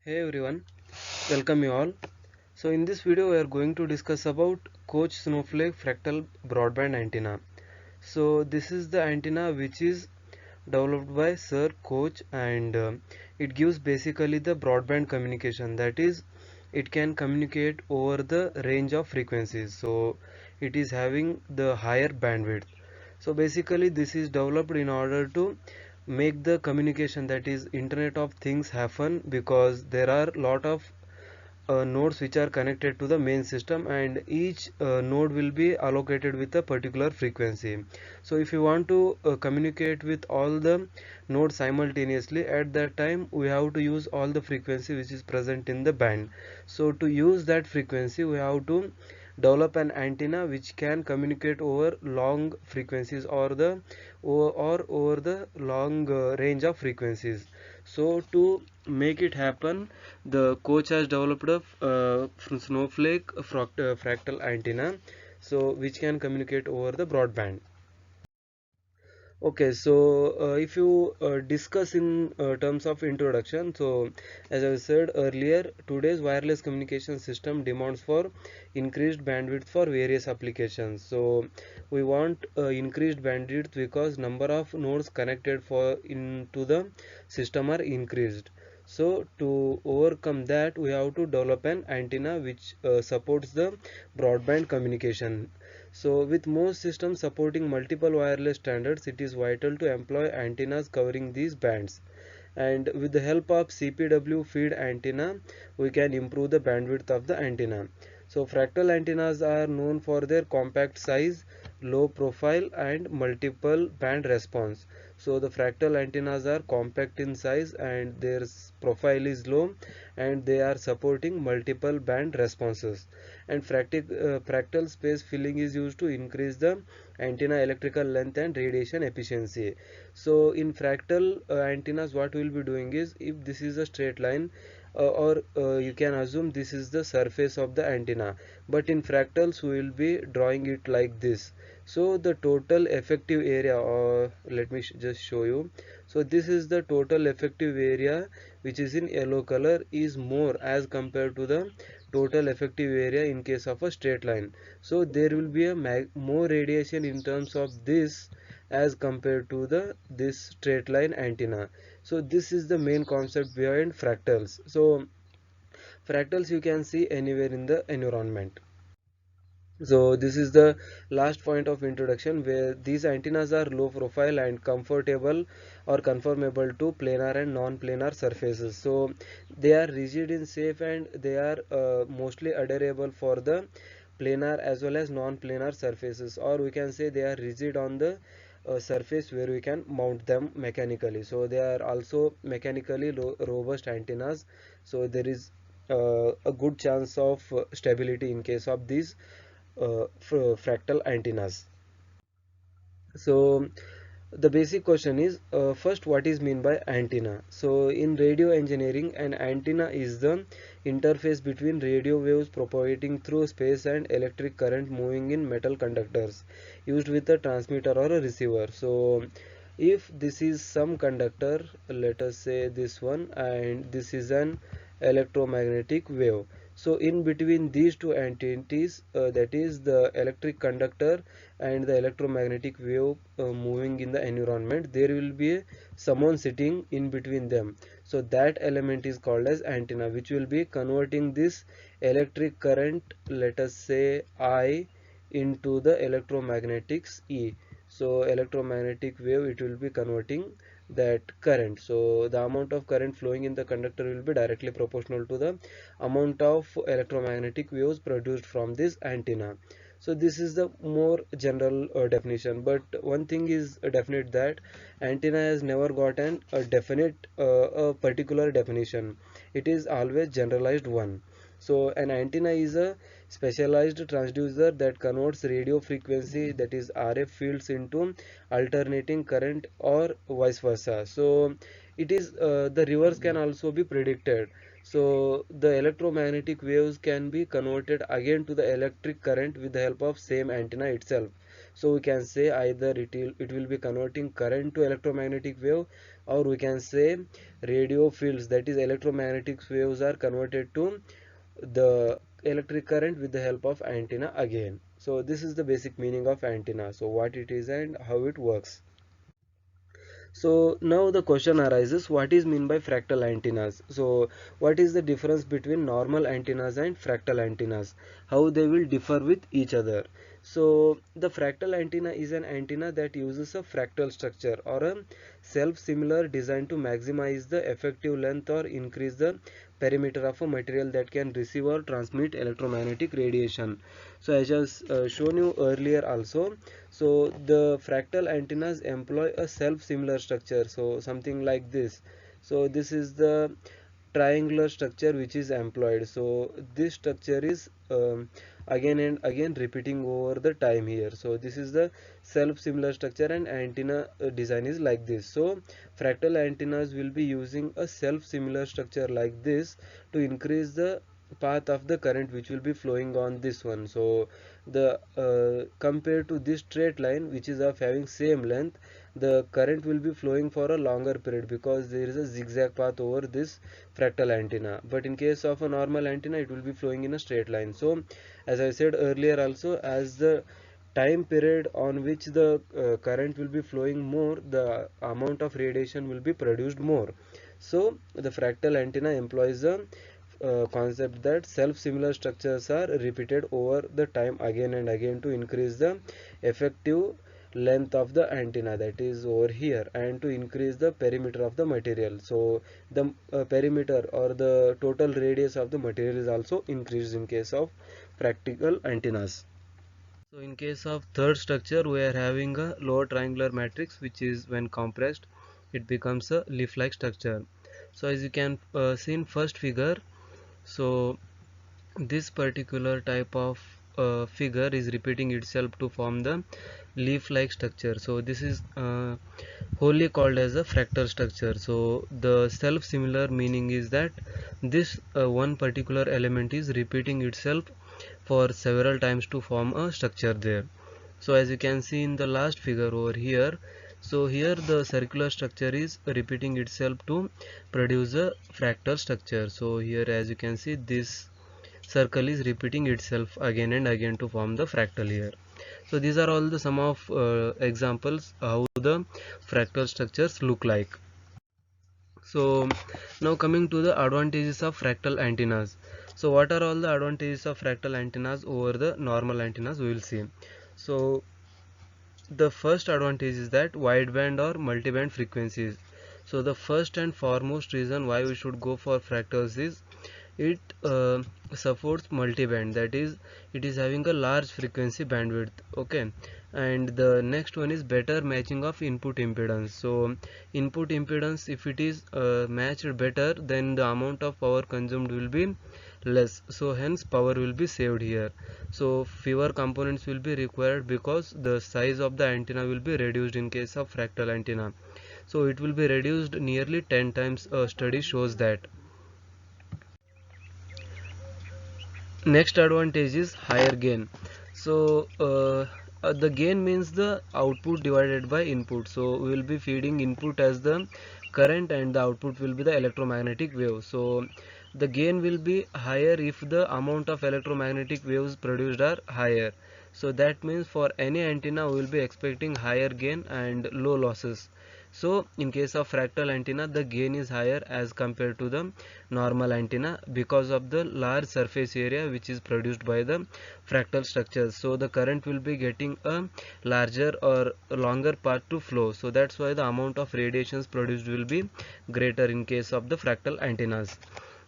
Hey everyone, welcome you all. So in this video we are going to discuss about Koch snowflake fractal broadband antenna. So this is the antenna which is developed by Sir Koch, and it gives basically the broadband communication, that is it can communicate over the range of frequencies. So it is having the higher bandwidth. So basically this is developed in order to make the communication, that is internet of things, happen, because there are lot of nodes which are connected to the main system, and each node will be allocated with a particular frequency. So if you want to communicate with all the nodes simultaneously, at that time we have to use all the frequency which is present in the band. So to use that frequency we have to develop an antenna which can communicate over long frequencies, or over the long range of frequencies. So to make it happen, the coach has developed a snowflake fractal antenna, so which can communicate over the broadband. Okay, so if you discuss in terms of introduction, so as I said earlier, today's wireless communication system demands for increased bandwidth for various applications. So we want increased bandwidth because number of nodes connected for into the system are increased. So to overcome that, we have to develop an antenna which supports the broadband communication. So with most systems supporting multiple wireless standards, it is vital to employ antennas covering these bands. And with the help of CPW feed antenna, we can improve the bandwidth of the antenna. So fractal antennas are known for their compact size, low profile, and multiple band response. So the fractal antennas are compact in size and their profile is low, and they are supporting multiple band responses. And fractal space filling is used to increase the antenna electrical length and radiation efficiency. So in fractal antennas, what we will be doing is, if this is a straight line, or you can assume this is the surface of the antenna, but in fractals we will be drawing it like this. So the total effective area, or let me just show you. So this is the total effective area, which is in yellow color, is more as compared to the total effective area in case of a straight line. So there will be a more radiation in terms of this as compared to the this straight line antenna. So this is the main concept behind fractals. So fractals you can see anywhere in the environment. So this is the last point of introduction, where these antennas are low profile and comfortable or conformable to planar and non-planar surfaces. So they are rigid in shape, and they are mostly adherable for the planar as well as non-planar surfaces, or we can say they are rigid on the surface where we can mount them mechanically. So they are also mechanically robust antennas, so there is a good chance of stability in case of these fractal antennas. So the basic question is, first, what is mean by antenna? So in radio engineering, an antenna is the interface between radio waves propagating through space and electric current moving in metal conductors used with a transmitter or a receiver. So if this is some conductor, let us say this one, and this is an electromagnetic wave, so in between these two entities, that is the electric conductor and the electromagnetic wave moving in the environment, there will be someone sitting in between them. So that element is called as antenna, which will be converting this electric current, let us say I, into the electromagnetics E. So electromagnetic wave, it will be converting that current. So the amount of current flowing in the conductor will be directly proportional to the amount of electromagnetic waves produced from this antenna. So this is the more general definition, but one thing is definite, that antenna has never gotten a definite a particular definition. It is always generalized one. So an antenna is a specialized transducer that converts radio frequency, that is RF fields, into alternating current or vice versa. So it is the reverse can also be predicted. So the electromagnetic waves can be converted again to the electric current with the help of same antenna itself. So we can say either it will be converting current to electromagnetic wave, or we can say radio fields, that is electromagnetic waves are converted to the electric current with the help of antenna again. So this is the basic meaning of antenna, so what it is and how it works. So now the question arises, what is mean by fractal antennas? So what is the difference between normal antennas and fractal antennas? How they will differ with each other? So the fractal antenna is an antenna that uses a fractal structure or a self-similar design to maximize the effective length or increase the perimeter of a material that can receive or transmit electromagnetic radiation. So as I have shown you earlier also, so the fractal antennas employ a self-similar structure, so something like this. So this is the triangular structure which is employed. So this structure is again and again repeating over the time here. So this is the self-similar structure, and antenna design is like this. So fractal antennas will be using a self-similar structure like this to increase the path of the current which will be flowing on this one. So the compared to this straight line which is of having same length, the current will be flowing for a longer period because there is a zigzag path over this fractal antenna. But in case of a normal antenna, it will be flowing in a straight line. So as I said earlier also, as the time period on which the current will be flowing more, the amount of radiation will be produced more. So the fractal antenna employs a concept that self-similar structures are repeated over the time again and again to increase the effective length of the antenna, that is over here, and to increase the perimeter of the material. So the perimeter or the total radius of the material is also increased in case of practical antennas. So in case of third structure, we are having a lower triangular matrix, which is when compressed it becomes a leaf-like structure. So as you can see in first figure, so this particular type of figure is repeating itself to form the leaf-like structure. So this is wholly called as a fractal structure. So the self-similar meaning is that this one particular element is repeating itself for several times to form a structure there. So as you can see in the last figure over here, so here the circular structure is repeating itself to produce a fractal structure. So here as you can see, this circle is repeating itself again and again to form the fractal here. So these are all the some of examples how the fractal structures look like. So now coming to the advantages of fractal antennas. So what are all the advantages of fractal antennas over the normal antennas, we will see. So the first advantage is that wideband or multiband frequencies. So the first and foremost reason why we should go for fractals is it supports multiband, that is it is having a large frequency bandwidth. Okay, and the next one is better matching of input impedance. So input impedance, if it is matched better, then the amount of power consumed will be less, so hence power will be saved here. So fewer components will be required because the size of the antenna will be reduced in case of fractal antenna. So it will be reduced nearly 10 times. A study shows that. Next advantage is higher gain. So the gain means the output divided by input. So we will be feeding input as the current and the output will be the electromagnetic wave. So the gain will be higher if the amount of electromagnetic waves produced are higher. So that means for any antenna we will be expecting higher gain and low losses. So in case of fractal antenna, the gain is higher as compared to the normal antenna because of the large surface area which is produced by the fractal structures. So the current will be getting a larger or longer path to flow. So that's why the amount of radiations produced will be greater in case of the fractal antennas.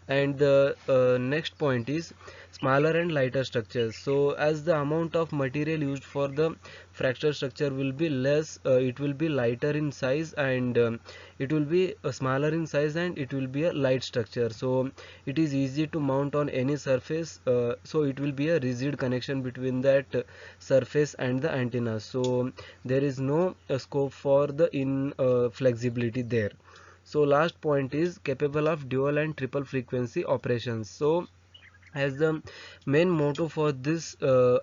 And the next point is smaller and lighter structures. So as the amount of material used for the fractal structure will be less, it will be lighter in size, and it will be smaller in size, and it will be a light structure. So it is easy to mount on any surface. So it will be a rigid connection between that surface and the antenna. So there is no scope for the flexibility there. So last point is capable of dual and triple frequency operations. So as the main motto for this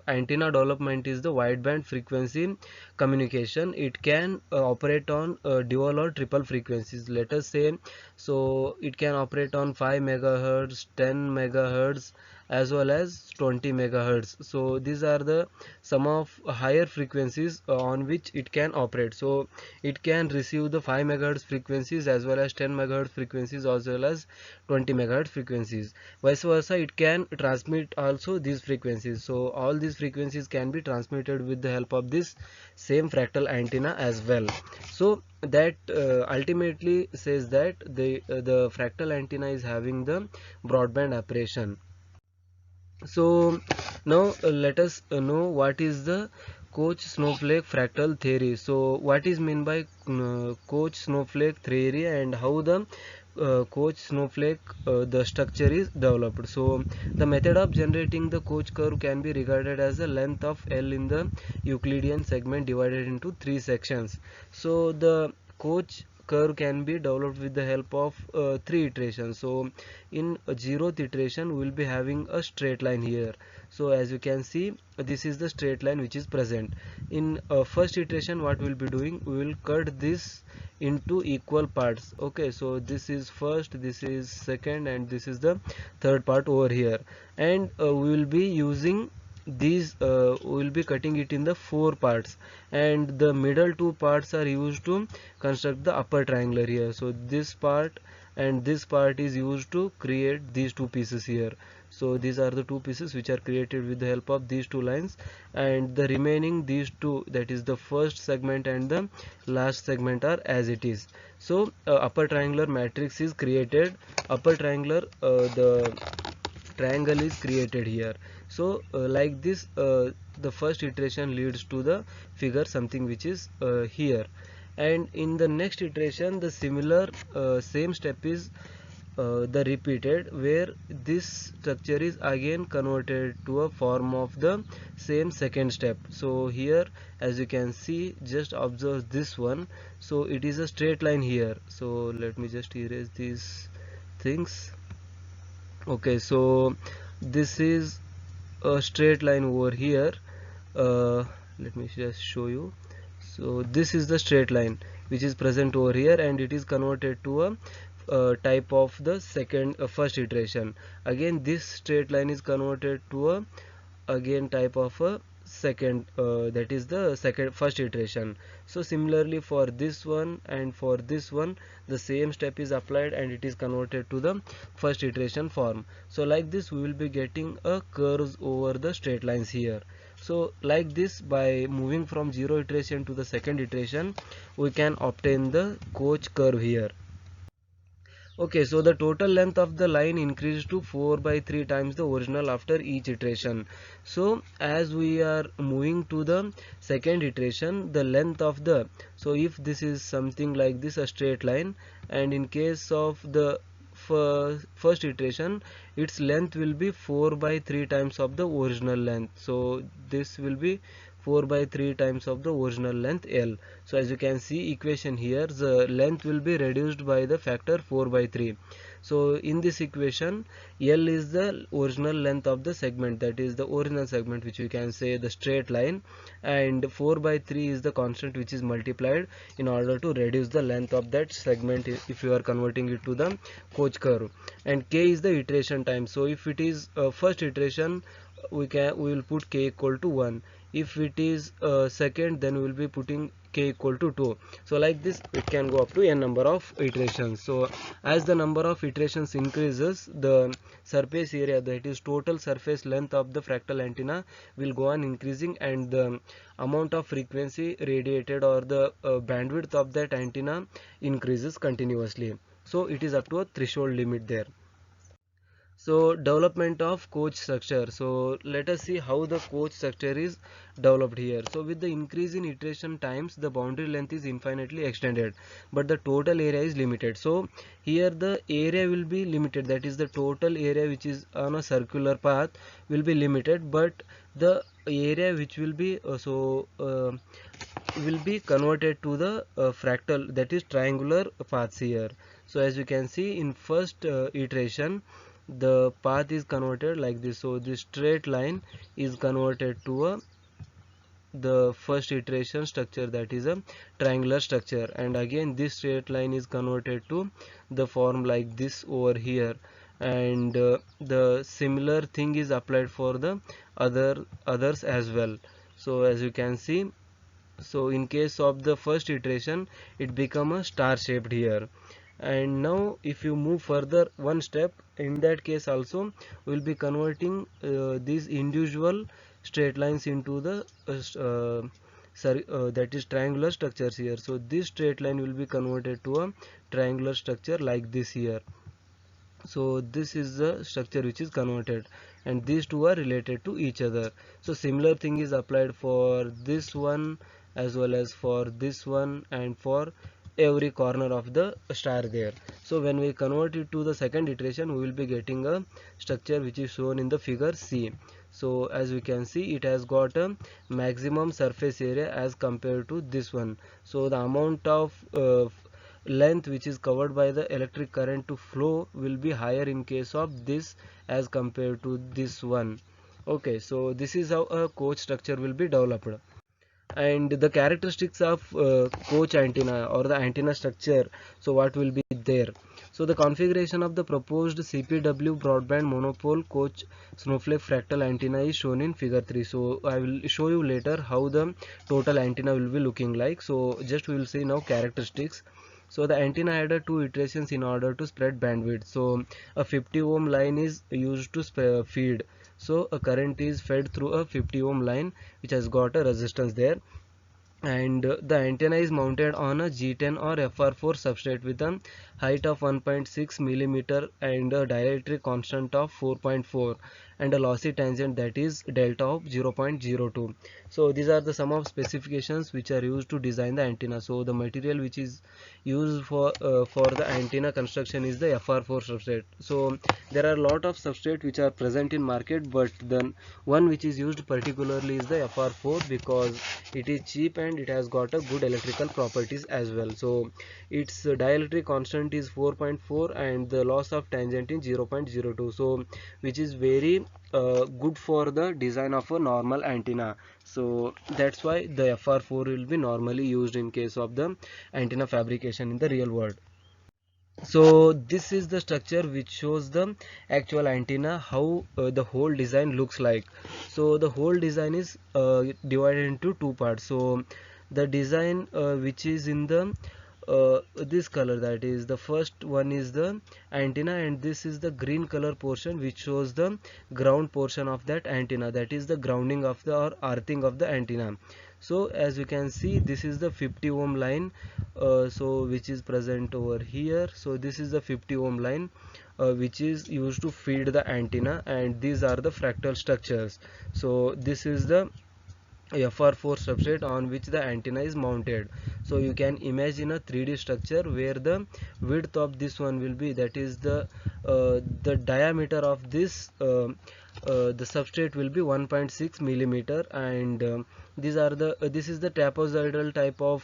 antenna development is the wideband frequency communication. It can operate on dual or triple frequencies, let us say. So it can operate on 5 megahertz, 10 megahertz, as well as 20 megahertz. So these are the some of higher frequencies on which it can operate. So it can receive the 5 megahertz frequencies as well as 10 megahertz frequencies as well as 20 megahertz frequencies. Vice versa, it can transmit also these frequencies. So all these frequencies can be transmitted with the help of this same fractal antenna as well. So that ultimately says that the fractal antenna is having the broadband operation. So now let us know what is the Koch snowflake fractal theory. So what is meant by Koch snowflake theory, and how the Koch snowflake the structure is developed. So the method of generating the Koch curve can be regarded as the length of L in the Euclidean segment divided into three sections. So the Koch curve can be developed with the help of three iterations. So in a zeroth iteration we will be having a straight line here. So as you can see, this is the straight line which is present. In first iteration, what we will be doing, we will cut this into equal parts. Okay, so this is first, this is second, and this is the third part over here. And we will be using these we will be cutting it in the four parts, and the middle two parts are used to construct the upper triangular here. So this part and this part is used to create these two pieces here. So these are the two pieces which are created with the help of these two lines, and the remaining these two, that is the first segment and the last segment, are as it is. So upper triangular matrix is created, upper triangular the triangle is created here. So like this the first iteration leads to the figure something which is here, and in the next iteration the similar same step is the repeated, where this structure is again converted to a form of the same second step. So here, as you can see, just observe this one. So it is a straight line here. So let me just erase these things. Okay, so this is a straight line over here. uh, Let me just show you. So this is the straight line which is present over here, and it is converted to a type of the first iteration. Again this straight line is converted to a again type of a second, that is the first iteration. So similarly for this one and for this one, the same step is applied and it is converted to the first iteration form. So like this we will be getting a curves over the straight lines here. So like this, by moving from zero iteration to the second iteration, we can obtain the Koch curve here. Okay, so the total length of the line increased to 4 by 3 times the original after each iteration. So as we are moving to the second iteration, the length of the, so if this is something like this, a straight line, and in case of the first iteration, its length will be 4 by 3 times of the original length. So this will be 4 by 3 times of the original length L. So as you can see equation here, the length will be reduced by the factor 4 by 3. So in this equation, L is the original length of the segment, that is the original segment, which we can say the straight line, and 4 by 3 is the constant which is multiplied in order to reduce the length of that segment if you are converting it to the Koch curve. And K is the iteration time. So if it is first iteration, we will put K equal to 1. If it is second, then we will be putting K equal to 2. So like this it can go up to n number of iterations. So as the number of iterations increases, the surface area, that is total surface length of the fractal antenna, will go on increasing, and the amount of frequency radiated or the bandwidth of that antenna increases continuously. So it is up to a threshold limit there. So development of Koch structure. So let us see how the Koch structure is developed here. So with the increase in iteration times, the boundary length is infinitely extended, but the total area is limited. So here the area will be limited, that is the total area which is on a circular path will be limited, but the area which will be will be converted to the fractal, that is triangular paths here. So as you can see in first iteration, the path is converted like this. So this straight line is converted to a the first iteration structure, that is a triangular structure, and again this straight line is converted to the form like this over here, and the similar thing is applied for the others as well. So as you can see, so in case of the first iteration it become a star shaped here, and now if you move further one step, in that case also we will be converting these individual straight lines into the that is triangular structures here. So this straight line will be converted to a triangular structure like this here. So this is the structure which is converted, and these two are related to each other. So similar thing is applied for this one as well as for this one and for every corner of the star there. So when we convert it to the second iteration, we will be getting a structure which is shown in the figure C. So as we can see, it has got a maximum surface area as compared to this one. So the amount of length which is covered by the electric current to flow will be higher in case of this as compared to this one. Okay, so this is how a Koch structure will be developed. And the characteristics of Koch antenna or the antenna structure, so what will be there? So the configuration of the proposed CPW broadband monopole Koch snowflake fractal antenna is shown in figure 3. So I will show you later how the total antenna will be looking like. So just we will see now characteristics. So the antenna had two iterations in order to spread bandwidth. So a 50 ohm line is used to feed. So a current is fed through a 50 ohm line which has got a resistance there, and the antenna is mounted on a G10 or FR4 substrate with a height of 1.6 millimeter and a dielectric constant of 4.4 and a lossy tangent, that is delta of 0.02. So these are the some of specifications which are used to design the antenna. So the material which is used for the antenna construction is the FR4 substrate. So there are a lot of substrate which are present in market, but the one which is used particularly is the FR4 because it is cheap and it has got a good electrical properties as well. So its dielectric constant is 4.4 and the loss of tangent is 0.02, so which is very good for the design of a normal antenna. So that's why the FR4 will be normally used in case of the antenna fabrication in the real world. So this is the structure which shows the actual antenna, how the whole design looks like. So the whole design is divided into two parts. So the design which is in the this color, that is the first one is the antenna, and this is the green color portion which shows the ground portion of that antenna, that is the grounding of the or earthing of the antenna. So as you can see, this is the 50 ohm line, so which is present over here. So this is the 50 ohm line which is used to feed the antenna, and these are the fractal structures. So this is the FR4 substrate on which the antenna is mounted. So you can imagine a 3D structure where the width of this one will be, that is the diameter of this the substrate will be 1.6 millimeter, and these are the this is the trapezoidal type of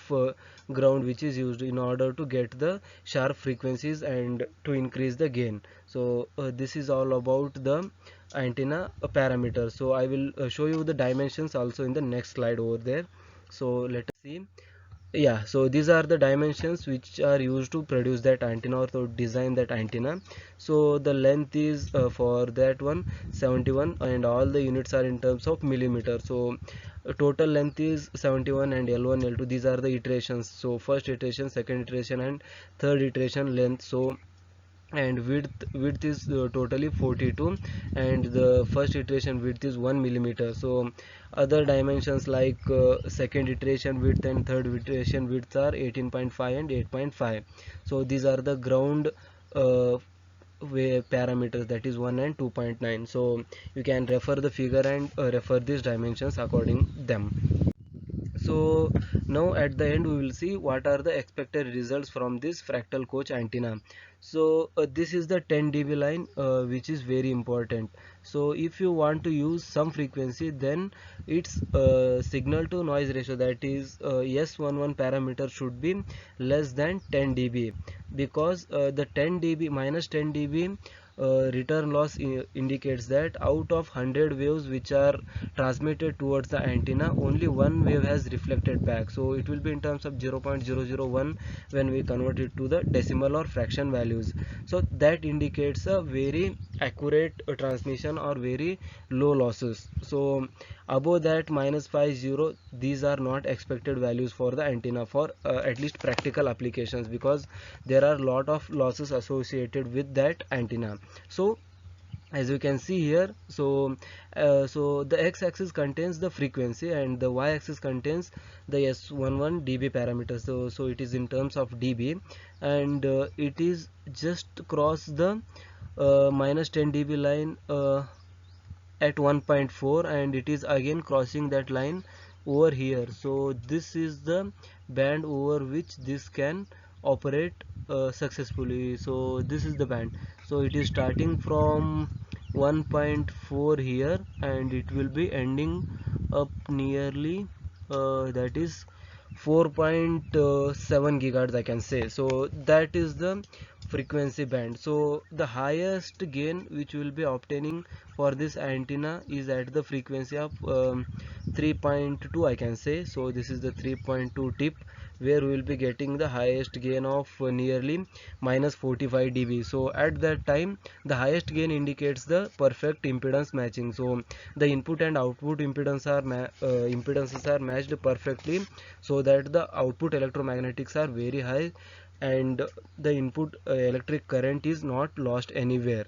ground which is used in order to get the sharp frequencies and to increase the gain. So this is all about the antenna parameter. So I will show you the dimensions also in the next slide over there. So let us see. Yeah, so these are the dimensions which are used to produce that antenna or to design that antenna. So the length is for that one 71, and all the units are in terms of millimeter. So total length is 71, and L1 L2 these are the iterations. So first iteration, second iteration, and third iteration length. So and width is totally 42, and the first iteration width is 1 millimeter. So other dimensions like second iteration width and third iteration width are 18.5 and 8.5. So these are the ground parameters, that is 1 and 2.9. So you can refer the figure and refer these dimensions according them. So now at the end we will see what are the expected results from this fractal Koch antenna. So this is the 10 dB line which is very important. So if you want to use some frequency, then its signal to noise ratio, that is S11 parameter, should be less than 10 dB, because the 10 dB minus 10 dB return loss indicates that out of 100 waves which are transmitted towards the antenna, only one wave has reflected back. So it will be in terms of 0.001 when we convert it to the decimal or fraction values. So that indicates a very accurate transmission or very low losses. So above that -50, these are not expected values for the antenna for at least practical applications, because there are a lot of losses associated with that antenna. So as you can see here, so the x-axis contains the frequency and the y-axis contains the S11 dB parameters. So it is in terms of dB, and it is just cross the -10 dB line at 1.4, and it is again crossing that line over here. So this is the band over which this can operate successfully. So this is the band. So it is starting from 1.4 here, and it will be ending up nearly that is 4.7 gigahertz, I can say. So that is the frequency band. So the highest gain which will be obtaining for this antenna is at the frequency of 3.2, I can say. So this is the 3.2 tip, where we will be getting the highest gain of nearly -45 dB. So at that time the highest gain indicates the perfect impedance matching. So the input and output impedances are matched perfectly, so that the output electromagnetics are very high, and the input electric current is not lost anywhere.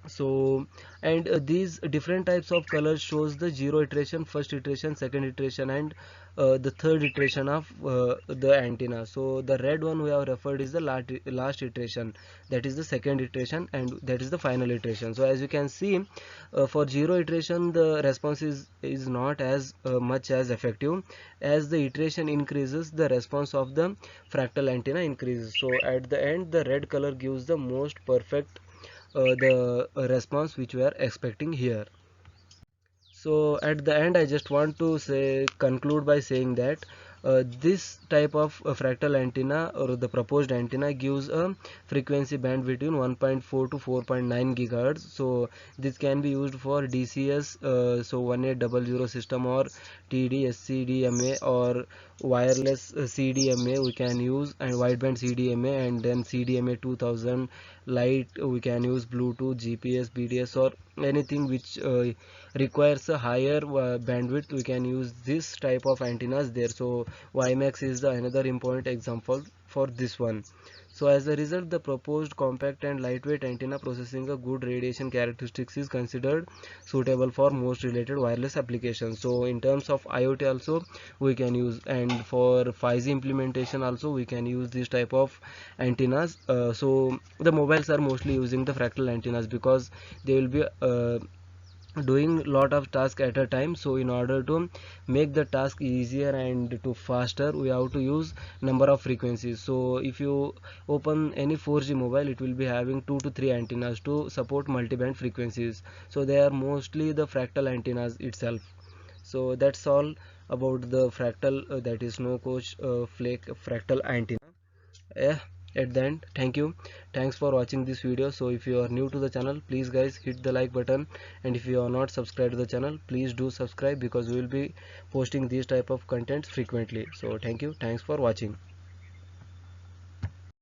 So, and these different types of colors shows the zero iteration, first iteration, second iteration, and the third iteration of the antenna. So the red one we have referred is the last iteration, that is the second iteration, and that is the final iteration. So as you can see, for zero iteration the response is not as much as effective. As the iteration increases, the response of the fractal antenna increases. So at the end the red color gives the most perfect the response which we are expecting here. So at the end I just want to say conclude by saying that this type of fractal antenna, or the proposed antenna, gives a frequency band between 1.4 to 4.9 gigahertz. So this can be used for DCS, so 1800 system, or TD, SCDMA, or wireless CDMA we can use, and wideband CDMA, and then CDMA 2000 light we can use, Bluetooth, GPS, BDS, or anything which requires a higher bandwidth, we can use this type of antennas there. So WiMAX is the another important example for this one. So as a result, the proposed compact and lightweight antenna possessing a good radiation characteristics is considered suitable for most related wireless applications. So in terms of IoT also we can use, and for 5G implementation also we can use this type of antennas. So the mobiles are mostly using the fractal antennas, because they will be doing lot of tasks at a time. So in order to make the task easier and to faster, we have to use number of frequencies. So if you open any 4G mobile, it will be having 2 to 3 antennas to support multi-band frequencies. So they are mostly the fractal antennas itself. So that's all about the fractal, that is no Koch flake fractal antenna. Yeah, at the end, thanks for watching this video. So if you are new to the channel, please guys hit the like button, and if you are not subscribed to the channel, please do subscribe, because we will be posting these type of contents frequently. So thanks for watching.